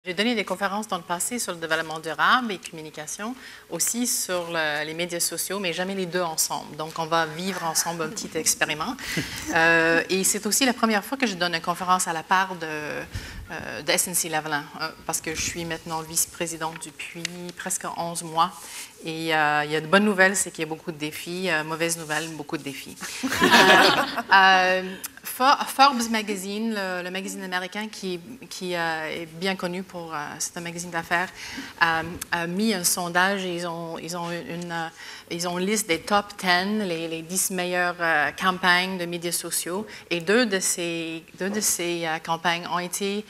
J'ai donné des conférences dans le passé sur le développement durable et communication, aussi sur les médias sociaux, mais jamais les deux ensemble. Donc, on va vivre ensemble un petit expériment. Et c'est aussi la première fois que je donne une conférence à la part de SNC-Lavalin, parce que je suis maintenant vice-présidente depuis presque 11 mois. Et il y a de bonnes nouvelles, c'est qu'il y a beaucoup de défis. Mauvaises nouvelles, beaucoup de défis. Forbes Magazine, le magazine américain qui est bien connu pour, c'est un magazine d'affaires, a mis un sondage. Ils ont une liste des top 10, les 10 meilleures campagnes de médias sociaux. Et deux de ces campagnes ont été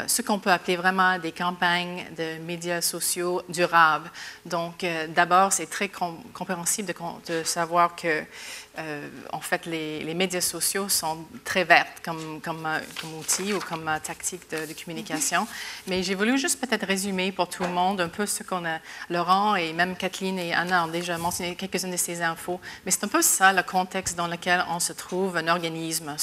ce qu'on peut appeler vraiment des campagnes de médias sociaux durables. Donc, d'abord, c'est très compréhensible de savoir que en fait, les médias sociaux sont très vertes comme outil ou comme tactique de communication. Mais j'ai voulu juste peut-être résumer pour tout le monde un peu ce qu'on a. Laurent et même Kathleen et Anna ont déjà mentionné quelques-unes de ces infos. Mais c'est un peu ça le contexte dans lequel on se trouve, un organisme.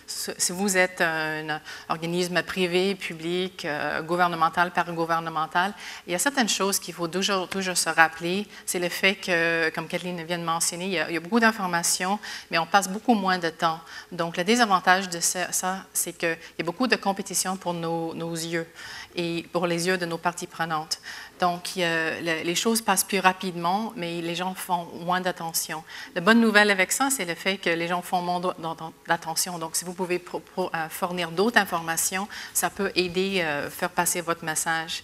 Si vous êtes un organisme privé, public, gouvernemental, paragouvernemental, il y a certaines choses qu'il faut toujours se rappeler. C'est le fait que, comme Kathleen vient de mentionner, il y a beaucoup d'informations, mais on passe beaucoup moins de temps. Donc, le désavantage de ça, c'est qu'il y a beaucoup de compétition pour nos yeux et pour les yeux de nos parties prenantes. Donc, les choses passent plus rapidement, mais les gens font moins d'attention. La bonne nouvelle avec ça, c'est le fait que les gens font moins d'attention. Donc, si vous pouvez fournir d'autres informations, ça peut aider à faire passer votre message.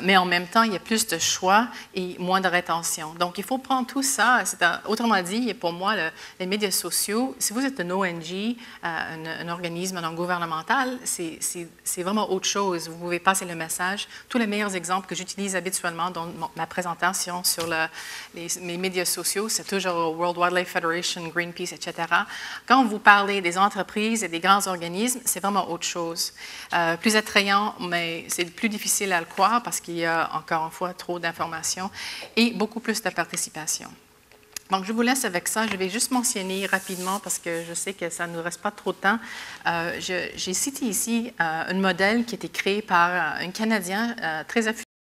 Mais en même temps, il y a plus de choix et moins de rétention. Donc, il faut prendre tout ça. Autrement dit, pour moi, les médias sociaux, si vous êtes un ONG, un organisme non gouvernemental, c'est vraiment autre chose. Vous pouvez passer le message. Tous les meilleurs exemples que j'utilise habituellement dans ma présentation sur mes médias sociaux, c'est toujours World Wildlife Federation, Greenpeace, etc. Quand vous parlez des entreprises et des grands organismes, c'est vraiment autre chose. Plus attrayant, mais c'est plus difficile à le croire parce qu'il y a encore une fois trop d'informations et beaucoup plus de participation. Donc, je vous laisse avec ça. Je vais juste mentionner rapidement, parce que je sais que ça ne nous reste pas trop de temps. J'ai cité ici un modèle qui a été créé par un Canadien très affilié